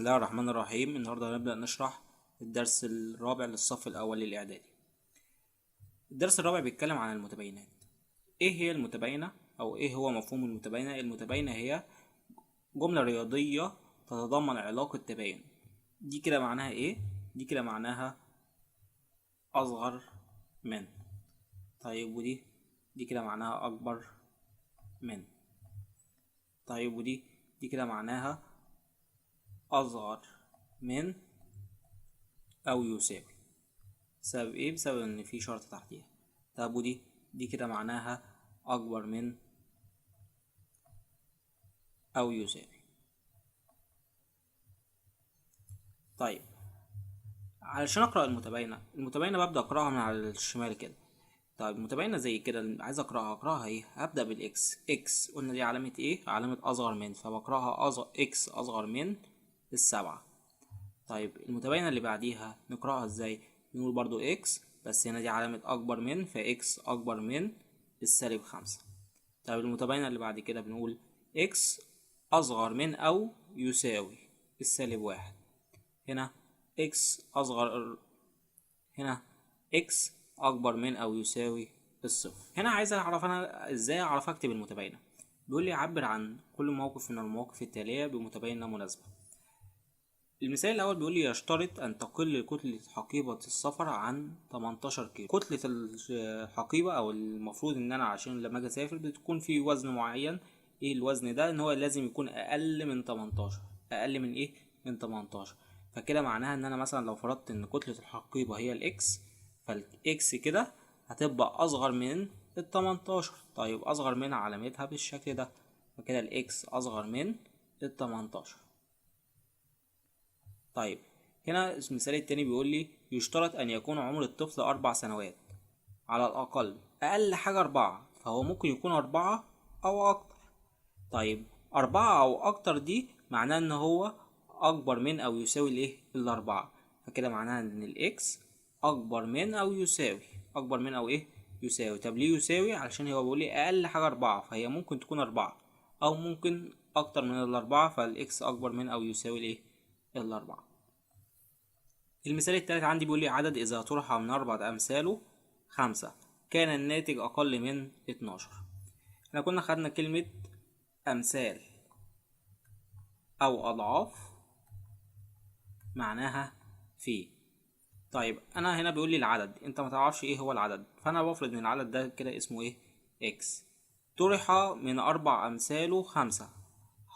الله الرحمن الرحيم. النهاردة هنبدأ نشرح الدرس الرابع للصف الأول للإعدادي. الدرس الرابع بيتكلم عن المتباينات. إيه هي المتباينة أو إيه هو مفهوم المتباينة؟ المتباينة هي جملة رياضية تتضمن علاقة تباين. دي كده معناها إيه؟ دي كده معناها أصغر من. طيب ودي كده معناها أكبر من. طيب دي كده معناها أصغر من أو يساوي. بسبب ايه؟ بسبب ان في شرط تحتيها. طب ودي كده معناها اكبر من او يساوي. طيب علشان اقرا المتباينه ببدا اقراها من على الشمال كده. طيب المتباينه زي كده عايز اقراها ايه؟ هبدا بالاكس. اكس قلنا دي علامه ايه؟ علامه اصغر من، فبقراها اكس اصغر من السبعة. طيب المتباينه اللي بعديها نقراها ازاي؟ نقول برضو اكس، بس هنا دي علامه اكبر من، فاكس اكبر من السالب 5. طيب المتباينة اللي بعد كده بنقول x أصغر من أو يساوي السالب 1. هنا x أصغر، هنا x أكبر من أو يساوي الصفر. هنا عايز أعرف أنا إزاي أعرف أكتب المتباينة. بيقول لي عبر عن كل موقف من المواقف التالية بمتباينة مناسبة. المثال الأول بيقول لي يشترط أن تقل كتلة حقيبة السفر عن 18 كيلو. كتلة الحقيبة أو المفروض إن أنا عشان لما أجي أسافر بتكون في وزن معين. إيه الوزن ده؟ إن هو لازم يكون أقل من 18. أقل من إيه؟ من 18. فكده معناها إن أنا مثلا لو فرضت إن كتلة الحقيبة هي الإكس، فالإكس كده هتبقى أصغر من 18. طيب أصغر من علامتها بالشكل ده، فكده الإكس أصغر من 18. طيب هنا المثال التاني بيقول لي يشترط أن يكون عمر الطفل 4 سنوات على الأقل. أقل حاجة 4، فهو ممكن يكون 4 أو أكتر. طيب 4 أو أكتر دي معناه إن هو أكبر من أو يساوي الإيه؟ الأربعة. فكده معناها إن الإكس أكبر من أو يساوي. أكبر من أو إيه؟ يساوي. طب ليه يساوي؟ علشان هو بيقول لي أقل حاجة 4، فهي ممكن تكون 4 أو ممكن أكتر من الأربعة، فالإكس أكبر من أو يساوي الإيه؟ الأربعة. المثال التالت عندي بيقول لي عدد إذا طرح من 4 أمثاله 5 كان الناتج أقل من 12. احنا كنا خدنا كلمة أمثال أو أضعاف معناها في. طيب أنا هنا بيقول لي العدد، أنت ما تعرفش إيه هو العدد، فأنا بفرض إن العدد ده كده اسمه إيه؟ إكس. طرح من 4 أمثاله 5.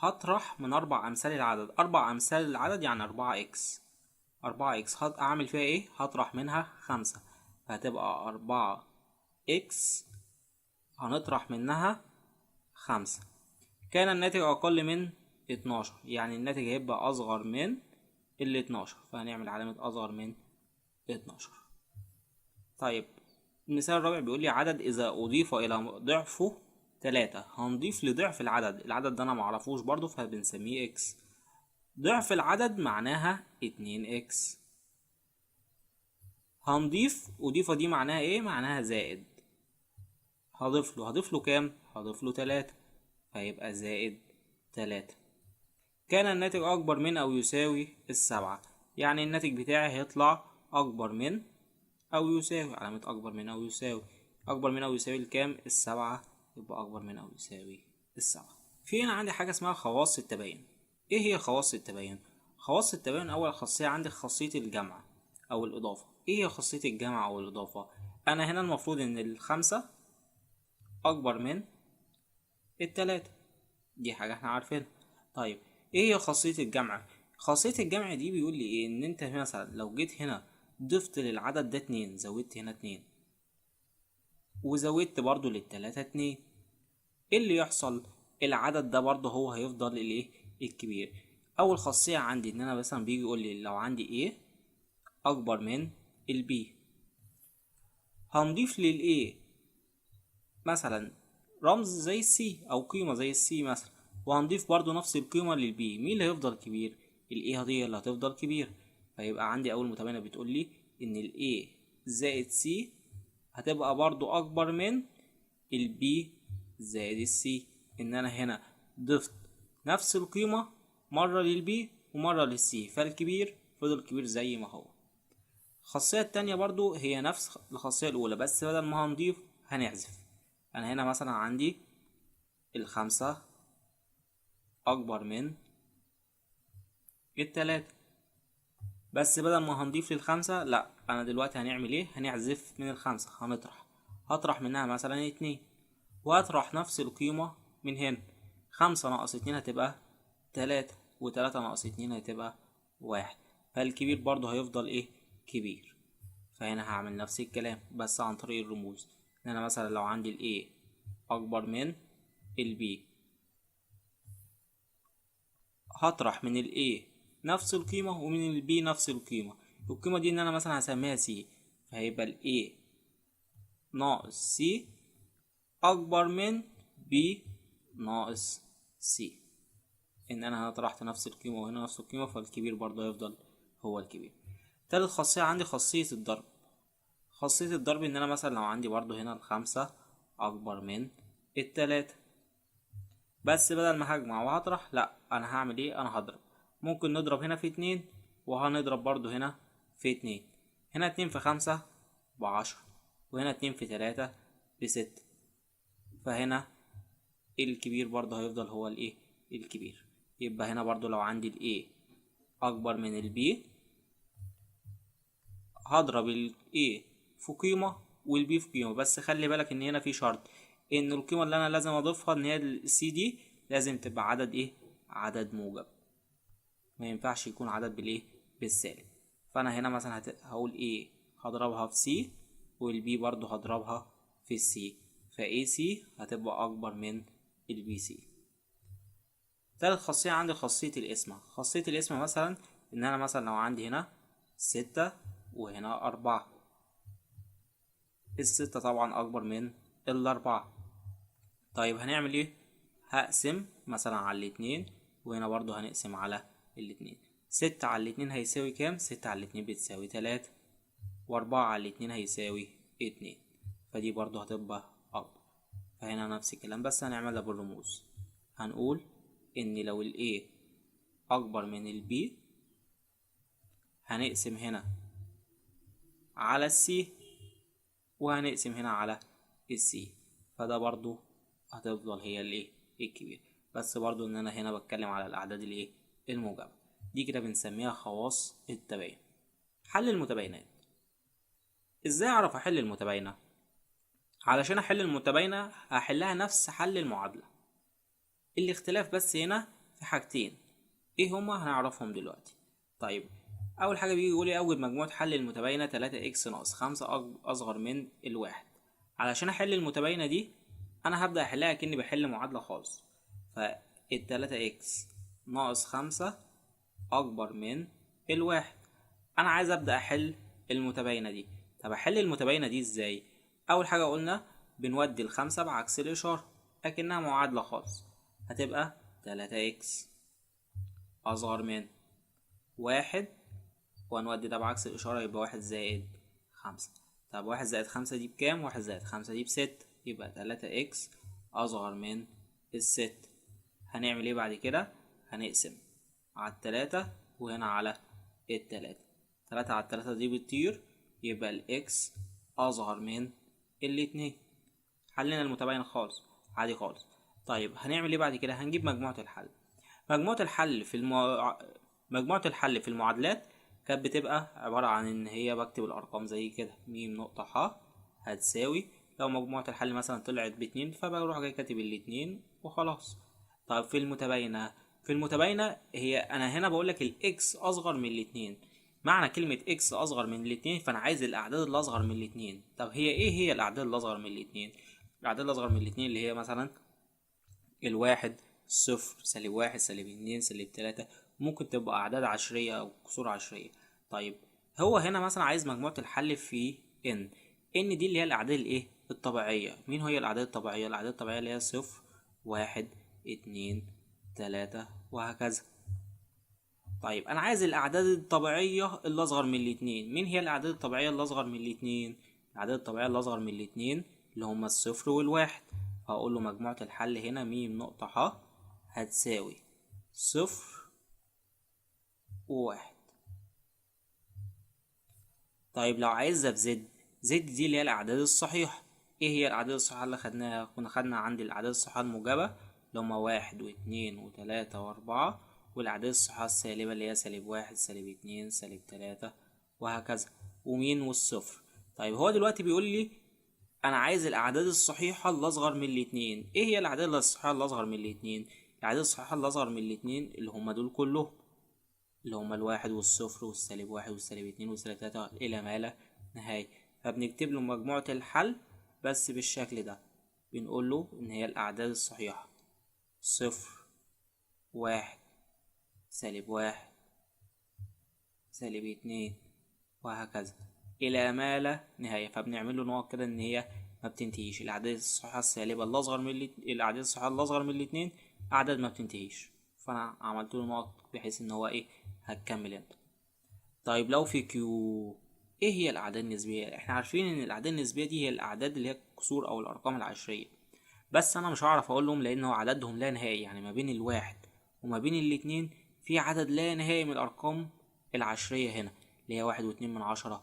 هطرح من 4 أمثال العدد. 4 أمثال العدد يعني 4 إكس. 4 إكس أعمل فيها إيه؟ هطرح منها 5، فهتبقى 4 إكس هنطرح منها 5. كان الناتج أقل من 12، يعني الناتج هيبقى أصغر من 12، فهنعمل علامة أصغر من 12. طيب المثال الرابع بيقول لي عدد إذا أضيف إلى ضعفه 3. هنضيف لضعف العدد ده أنا معرفوش برضو فبنسميه إكس. ضعف العدد معناها 2 إكس. أضيفة دي معناها إيه؟ معناها زائد. هضيف له كام؟ هضيف له 3، فيبقى زائد 3. كان الناتج أكبر من أو يساوي 7، يعني الناتج بتاعي هيطلع أكبر من أو يساوي. علامة أكبر من أو يساوي. أكبر من أو يساوي الكام؟ 7، يبقى أكبر من أو يساوي 7. في هنا عندي حاجة اسمها خواص التباين. إيه هي خواص التباين؟ خواص التباين أول خاصية عندي خاصية الجمع أو الإضافة. إيه هي خاصية الجمع أو الإضافة؟ أنا هنا المفروض إن 5 أكبر من 3، دي حاجة احنا عارفينها. طيب ايه هي خاصية الجمع؟ خاصية الجمع دي بيقول لي ايه؟ ان انت مثلا لو جيت هنا ضفت للعدد ده 2، زودت هنا 2 وزودت برضو للتلاتة 2، ايه اللي يحصل؟ العدد ده برضو هو هيفضل الايه؟ الكبير. اول خاصية عندي ان انا مثلا بيجي يقول لي لو عندي ايه اكبر من البي، هنضيف للايه مثلا رمز زي السي او قيمة زي السي مثلا، وهنضيف برضو نفس القيمة للبي. مين اللي هيفضل كبير؟ الايه هي اللي هتفضل كبير. فيبقى عندي اول متباينة بتقول لي ان الايه زائد سي هتبقى برضو اكبر من البي زائد السي. ان انا هنا ضفت نفس القيمة مرة للبي ومرة للسي، فالكبير فضل الكبير زي ما هو. الخاصية التانية برضو هي نفس الخاصية الأولى، بس بدل ما هنضيف هنحذف. أنا هنا مثلا عندي الخمسة أكبر من التلاتة، بس بدل ما هنضيف للخمسة لأ، أنا دلوقتي هنعمل إيه؟ هنحذف من الخمسة، هطرح منها مثلا 2، وهطرح نفس القيمة من هنا. 5 ناقص 2 هتبقى 3، و3 ناقص 2 هتبقى 1، فالكبير برضو هيفضل إيه؟ كبير. فهنا هعمل نفس الكلام بس عن طريق الرموز. إن أنا مثلا لو عندي ال A أكبر من ال B، هطرح من ال A نفس القيمة ومن ال B نفس القيمة. القيمة دي إن أنا مثلا هسميها C، فهيبقى ال A ناقص C أكبر من B ناقص C. إن أنا هنا طرحت نفس القيمة وهنا نفس القيمة، فالكبير برضه هيفضل هو الكبير. تالت خاصية عندي خاصية الضرب. خاصية الضرب إن أنا مثلا لو عندي برضه هنا الخمسة أكبر من التلاتة، بس بدل ما هجمع وهطرح لأ، أنا هعمل إيه؟ أنا هضرب. ممكن نضرب هنا في 2 وهنضرب برضه هنا في 2. هنا 2 في 5 ب10، وهنا 2 في 3 ب6، فهنا الكبير برضه هيفضل هو الإيه؟ الكبير. يبقى هنا برضه لو عندي ال A أكبر من ال B، هضرب ال A في قيمة وال B في قيمة، بس خلي بالك إن هنا في شرط، إن القيمة اللي أنا لازم أضيفها إن هي ال C دي لازم تبقى عدد إيه؟ عدد موجب، ما ينفعش يكون عدد بالإيه؟ بالسالب. فأنا هنا مثلا هقول A هضربها في C، وال B برضه هضربها في C، ف AC هتبقى أكبر من ال BC. تالت خاصية عندي خاصية القسمة. خاصية القسمة مثلا إن أنا مثلا لو عندي هنا 6 وهنا 4، الستة طبعا أكبر من الأربعة. طيب هنعمل إيه؟ هقسم مثلا على الاتنين، وهنا برضو هنقسم على الاتنين. 6 على الاتنين هيساوي كام؟ 6 على الاتنين بتساوي 3، وأربعة على الاتنين هيساوي 2، فدي برضو هتبقى أكبر. فهنا نفس الكلام بس هنعملها بالرموز. هنقول إن لو ال A أكبر من ال B، هنقسم هنا على ال C، وهنقسم هنا على ال C، فده برضو هتفضل هي الايه؟ الكبير. بس برضو ان انا هنا بتكلم على الاعداد الايه؟ الموجبة. دي كده بنسميها خواص التباين. حل المتباينات. ازاي اعرف احل المتباينة؟ علشان احل المتباينة هحلها نفس حل المعادلة، الاختلاف بس هنا في حاجتين، ايه هما؟ هنعرفهم دلوقتي. طيب اول حاجة بيجي يقولي اول مجموعة حل المتباينة 3x ناقص 5 اصغر من الواحد. علشان احل المتباينة دي انا هبدأ احلها كأني بحل معادلة خالص. فال3x ناقص 5 اكبر من الواحد. انا عايز ابدأ احل المتباينة دي. طب احل المتباينة دي ازاي؟ اول حاجة قلنا بنودي الخمسة بعكس الاشارة اكنها معادلة خالص، هتبقى 3x اصغر من واحد، وهنودي ده بعكس الاشارة يبقى 1 زائد 5. طب 1 زائد 5 دي بكام؟ 1 زائد 5 دي ب6، يبقى 3x اصغر من ال6. هنعمل ايه بعد كده؟ هنقسم على 3 وهنا على 3. 3 على 3 دي بتطير، يبقى الاكس اصغر من الاتنين. حلنا المتباين خالص عادي خالص. طيب هنعمل ايه بعد كده؟ هنجيب مجموعة الحل. مجموعة الحل في مجموعة الحل في المعادلات كانت بتبقى عبارة عن ان هي بكتب الارقام زي كده، م نقطة ح هتساوي، لو مجموعة الحل مثلا طلعت ب2 فبروح جاي كاتب الاتنين وخلاص. طيب في المتباينة، في المتباينة هي انا هنا بقولك الاكس اصغر من الاتنين. معنى كلمة اكس اصغر من الاتنين فانا عايز الاعداد اللي اصغر من الاتنين. طب هي ايه هي الاعداد اللي اصغر من الاتنين؟ الاعداد اللي اصغر من الاتنين اللي هي مثلا الواحد، صفر، سالب واحد، سالب اتنين، سالب تلاتة، ممكن تبقى أعداد عشرية أو كسور عشرية. طيب هو هنا مثلا عايز مجموعة الحل في n. n دي اللي هي الأعداد الإيه؟ الطبيعية. مين هي الأعداد الطبيعية؟ الأعداد الطبيعية اللي هي صفر، واحد، اتنين، تلاتة، وهكذا. طيب أنا عايز الأعداد الطبيعية اللي أصغر من الاتنين. مين هي الأعداد الطبيعية اللي أصغر من الاتنين؟ الأعداد الطبيعية اللي أصغر من الاتنين اللي هما الصفر والواحد. هقول له مجموعة الحل هنا م نقطة ح هتساوي صفر وواحد. طيب لو عايزها في زد، زد دي اللي هي الأعداد الصحيحة. ايه هي الأعداد الصحيحة اللي خدناها؟ كنا خدنا عندي الأعداد الصحيحة الموجبة اللي هما واحد واتنين وتلاتة وأربعة، والأعداد الصحيحة السالبة اللي هي سالب واحد سالب اتنين سالب تلاتة وهكذا، ومين والصفر. طيب هو دلوقتي بيقول لي أنا عايز الأعداد الصحيحة اللي أصغر من الاتنين. ايه هي الأعداد الصحيحة اللي أصغر من الاتنين؟ الأعداد الصحيحة اللي أصغر من الاتنين اللي هما دول كلهم، اللي هما الواحد والصفر والسالب واحد والسالب اتنين والسالب تلاتة إلى ما لا نهاية. فبنكتب له مجموعة الحل بس بالشكل ده، بنقول له إن هي الأعداد الصحيحة صفر واحد سالب واحد سالب اتنين وهكذا إلى ما لا نهاية. فبنعمل له نقط كده إن هي ما بتنتهيش. الأعداد الصحيحة السالبة اللي أصغر من الأعداد الصحيحة اللي أصغر من الاتنين أعداد ما بتنتهيش، فأنا عملت له نقط بحيث إن هو إيه هتكمل انت. طيب لو في كيو، ايه هي الاعداد النسبيه؟ احنا عارفين ان الاعداد النسبيه دي هي الاعداد اللي هي الكسور او الارقام العشريه، بس انا مش هعرف اقول لهم لان هو عددهم لا نهائي. يعني ما بين الواحد وما بين الاتنين في عدد لا نهائي من الارقام العشريه هنا، اللي هي واحد واتنين من عشرة،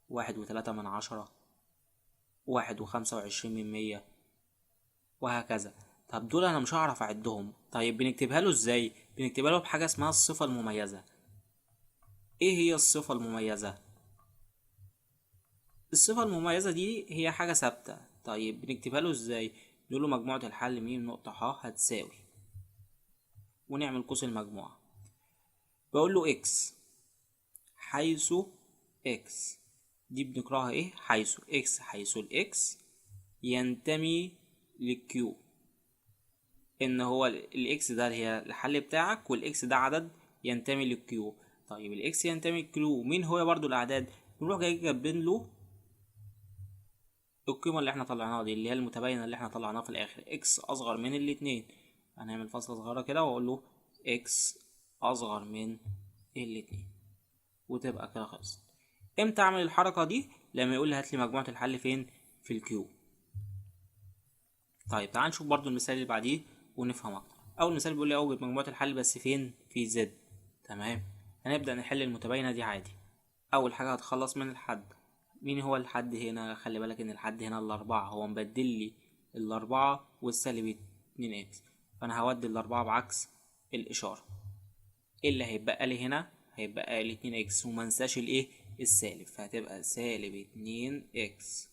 واحد وتلاتة من عشرة، واحد وخمسة وعشرين من مية وهكذا. طب دول انا مش هعرف اعدهم. طيب بنكتبها له ازاي؟ بنكتبها له بحاجه اسمها الصفه المميزه. ايه هي الصفه المميزه؟ الصفة المميزة دي هي حاجة ثابتة. طيب بنكتبها له ازاي؟ نقول له مجموعة الحل م نقطة ح هتساوي، ونعمل قوس المجموعة. بقول له اكس حيث اكس، دي بنقراها ايه؟ حيث اكس، حيث الاكس ينتمي للكيو. ان هو الاكس ده اللي هي الحل بتاعك، والاكس ده عدد ينتمي للكيو. طيب الاكس ينتمي للكيو، مين هو برضو الاعداد؟ نروح جاي جايبين له القيمة اللي احنا طلعناها دي، اللي هي المتباينة اللي احنا طلعناها في الاخر، اكس اصغر من الاتنين. هنعمل فاصلة صغيرة كده واقول له اكس اصغر من الاتنين، وتبقى كده خلصت. امتى اعمل الحركة دي؟ لما يقول لي هات لي مجموعة الحل فين؟ في الكيو. طيب تعال نشوف برضو المثال اللي بعديه ونفهم اكتر. اول مثال بيقول لي اوجد مجموعة الحل بس فين؟ في زد. تمام، هنبدأ نحل المتباينة دي عادي. اول حاجة هتخلص من الحد. مين هو الحد هنا؟ خلي بالك ان الحد هنا الاربعة، هو مبدل لي الاربعة والسالب اتنين اكس، فانا هودي الاربعة بعكس الاشارة. ايه اللي هيبقى لي هنا؟ هيبقى لي اتنين اكس، ومنساش الايه؟ السالب، فهتبقى سالب اتنين اكس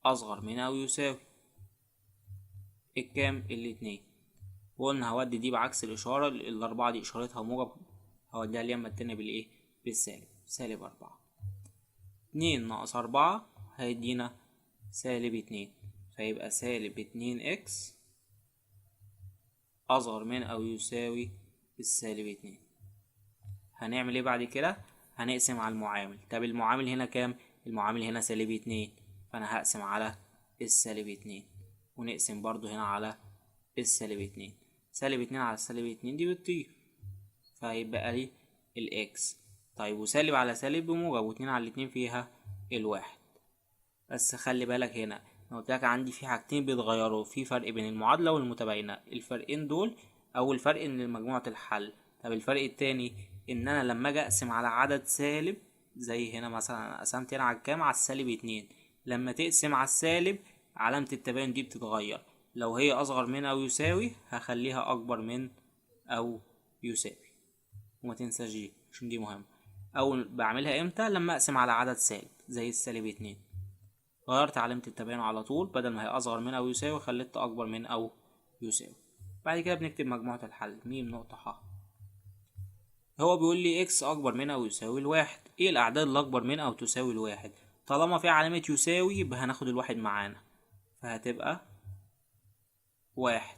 اصغر من او يساوي الكام؟ الاتنين. وقلنا هودي دي بعكس الاشارة، الاربعة دي اشارتها موجب، هوديها اليمة التانية بالايه؟ بالسالب، سالب اربعة. اتنين ناقص أربعة هيدينا سالب اتنين، فيبقى سالب اتنين اكس أصغر من أو يساوي السالب اتنين. هنعمل ايه بعد كده؟ هنقسم على المعامل. طب المعامل هنا كام؟ المعامل هنا سالب اتنين، فأنا هقسم على السالب اتنين، ونقسم برضو هنا على السالب اتنين. سالب اتنين على السالب اتنين دي بتطير، فهيبقى لي الاكس. طيب وسالب على سالب بموجب، واتنين على الاتنين فيها الواحد. بس خلي بالك هنا انا قلت لك عندي في حاجتين بيتغيروا، في فرق بين المعادلة والمتباينة. الفرقين دول اول فرق ان مجموعة الحل. طب الفرق التاني ان انا لما اجي اقسم على عدد سالب، زي هنا مثلا انا قسمت هنا على الكام؟ على السالب اتنين. لما تقسم على السالب علامة التباين دي بتتغير، لو هي اصغر من او يساوي هخليها اكبر من او يساوي. وما تنساش دي عشان دي مهمة. او بعملها امتى؟ لما اقسم على عدد سالب زي السالب اتنين، غيرت علامة التباين على طول، بدل ما هي أصغر من أو يساوي خليتها أكبر من أو يساوي. بعد كده بنكتب مجموعة الحل م نقطة ح. هو بيقول لي إكس أكبر من أو يساوي الواحد. إيه الأعداد اللي أكبر من أو تساوي الواحد؟ طالما في علامة يساوي يبقى هناخد الواحد معانا، فهتبقى واحد.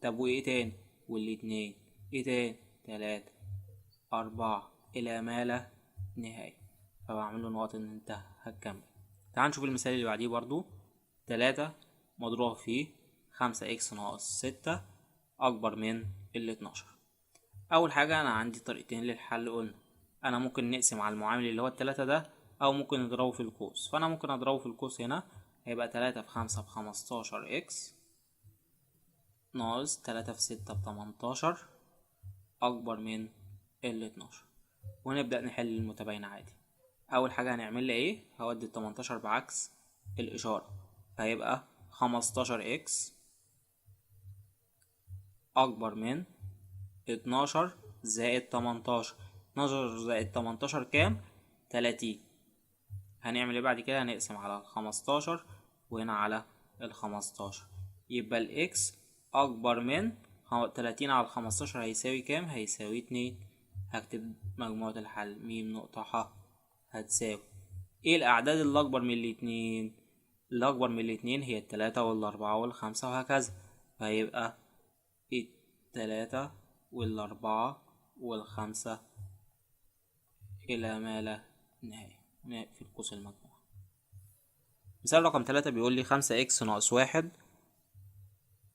طب وإيه تاني؟ والاتنين. إيه تاني؟ تلاتة، أربعة، إلى ما لا نهاية. فبعمل له نقط إن أنت هتكمل. تعال نشوف المثال اللي بعديه برضو. تلاتة مضروب في خمسة اكس ناقص ستة أكبر من الاتناشر. أول حاجة أنا عندي طريقتين للحل. قلنا أنا ممكن نقسم على المعامل اللي هو التلاتة ده، أو ممكن نضربه في القوس. فأنا ممكن أضربه في القوس هنا، هيبقى تلاتة في خمسة بخمستاشر اكس ناقص تلاتة في ستة بتمنتاشر أكبر من الاتناشر. ونبدأ نحل المتباينة عادي. أول حاجة هنعمل لها ايه؟ هودي ال18 بعكس الإشارة، فهيبقى 15 x أكبر من 12 زائد 18. 12 زائد 18 كام؟ 30. هنعمل ايه بعد كده؟ هنقسم على ال15 وهنا على ال15، يبقى الإكس أكبر من 30 على ال15 هيساوي كام؟ هيساوي 2. هكتب مجموعة الحل م نقطة ح هتساوي ايه الأعداد اللي أكبر من الاتنين؟ اللي أكبر من الاتنين هي التلاتة والأربعة والخمسة وهكذا، فهيبقى التلاتة والأربعة والخمسة إلى ما لا نهاية. نقفل قوس المجموعة. مثال رقم 3 بيقول لي 5x ناقص 1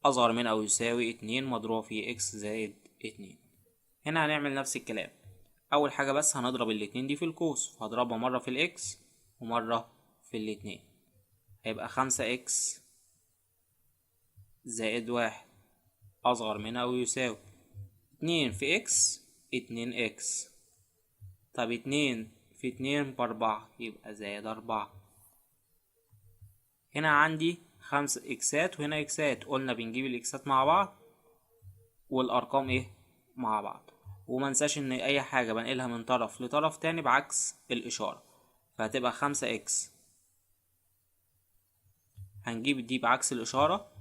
أصغر من أو يساوي 2 مضروب في x زائد 2. هنا هنعمل نفس الكلام. أول حاجة بس هنضرب الاتنين دي في القوس، فهضربها مرة في الإكس ومرة في الاتنين، هيبقى 5x زائد 1 أصغر من أو يساوي 2 في x 2x. طب 2 في 2 ب4 يبقى زائد 4. هنا عندي 5 إكسات وهنا إكسات، قلنا بنجيب الإكسات مع بعض والأرقام إيه مع بعض. ومنساش إن أي حاجة بنقلها من طرف لطرف تاني بعكس الإشارة، فهتبقى 5x هنجيب دي بعكس الإشارة،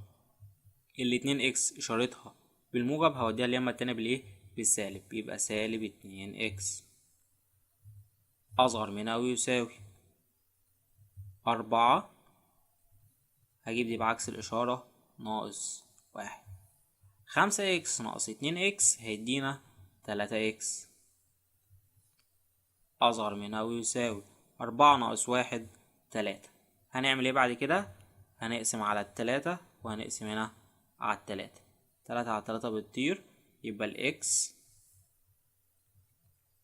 ال2x إشارتها بالموجب هوديها اليمة التانية بالإيه؟ بالسالب، يبقى سالب 2x أصغر من أو يساوي 4. هجيب دي بعكس الإشارة ناقص 1. 5x ناقص 2x هيدينا 3x أصغر من أو يساوي 4 ناقص 1 3. هنعمل ايه بعد كده؟ هنقسم على التلاتة وهنقسم هنا على التلاتة. 3 على 3 بتطير، يبقى الإكس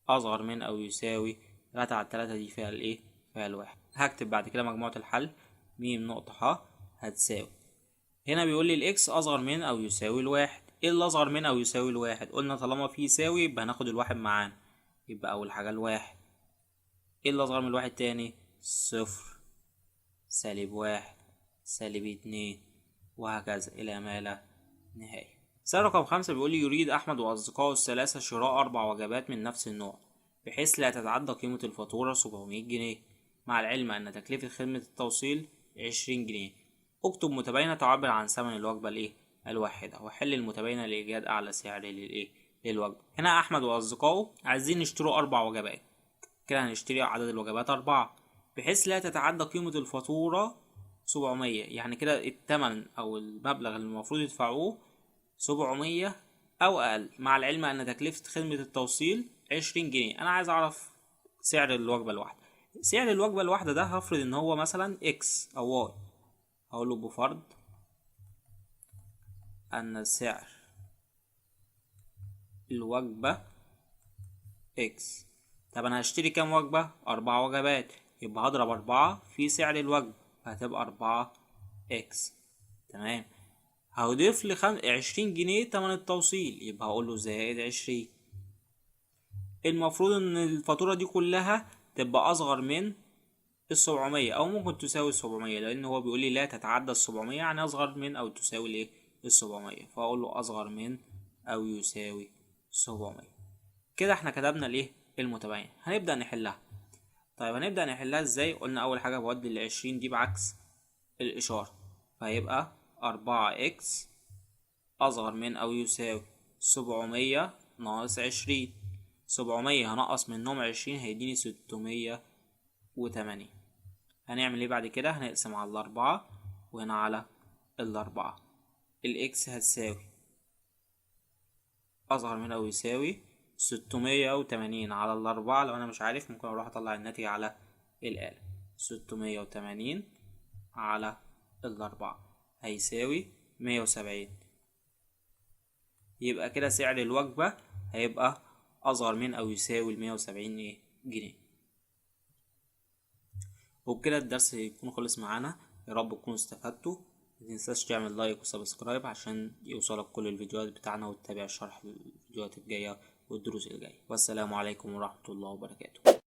أصغر من أو يساوي 3 على 3 دي فيها الإيه؟ فيها الواحد. هكتب بعد كده مجموعة الحل م نقطة ح هتساوي. هنا بيقول لي الإكس أصغر من أو يساوي الواحد. إيه اللي أصغر من أو يساوي الواحد؟ قلنا طالما فيه يساوي يبقى هناخد الواحد معانا، يبقى أول حاجة الواحد. إيه اللي أصغر من الواحد تاني؟ صفر، سالب 1، سالب 2، وهكذا إلى ما لا نهاية. سؤال رقم 5 بيقول لي يريد أحمد وأصدقائه الثلاثة شراء 4 وجبات من نفس النوع بحيث لا تتعدى قيمة الفاتورة 700 جنيه، مع العلم أن تكلفة خدمة التوصيل 20 جنيه. اكتب متباينة تعبر عن ثمن الوجبة الواحدة، وحل المتباينة لإيجاد أعلى سعر للوجبة. هنا أحمد وأصدقائه عايزين يشتروا 4 وجبات، كده هنشتري عدد الوجبات 4 بحيث لا تتعدى قيمة الفاتورة 700. يعني كده التمن أو المبلغ اللي المفروض يدفعوه 700 أو أقل، مع العلم أن تكلفة خدمة التوصيل 20 جنيه. أنا عايز أعرف سعر الوجبة الواحدة. سعر الوجبة الواحدة ده هفرض إن هو مثلا إكس أو واي، هقوله بفرض أن سعر الوجبة إكس. طب أنا هشتري كام وجبة؟ 4 وجبات، يبقى هضرب 4 في سعر الوجبة فهتبقى 4 إكس. تمام. هضيف لي 20 جنيه تمن التوصيل، يبقى هقوله زائد 20. المفروض ان الفاتورة دي كلها تبقى اصغر من 700 او ممكن تساوي 700، لان هو بيقول لي لا تتعدى 700 يعني اصغر من او تساوي الايه 700، فاقول له اصغر من او يساوي 700. كده احنا كتبنا الايه المتباين. هنبدأ نحلها. طيب هنبدأ نحلها ازاي؟ قلنا اول حاجة بودي ال20 دي بعكس الاشارة، فهيبقى 4x اصغر من او يساوي 700 ناقص 20. 700 هنقص منهم 20 هيديني 680. هنعمل ايه بعد كده؟ هنقسم على الأربعة وهنا على الأربعة. الإكس هتساوي أصغر من أو يساوي 680 على الأربعة. لو أنا مش عارف ممكن أروح أطلع الناتج على الآلة. 680 على الأربعة هيساوي 170. يبقى كده سعر الوجبة هيبقى أصغر من أو يساوي 170 جنيه. وبكده الدرس يكون خلص معانا. يا رب تكونوا استفدتوا. متنساش تعمل لايك وسبسكرايب عشان يوصلك كل الفيديوهات بتاعنا، وتتابع شرح الفيديوهات الجاية. والدروس اللي جاية. والسلام عليكم ورحمة الله وبركاته.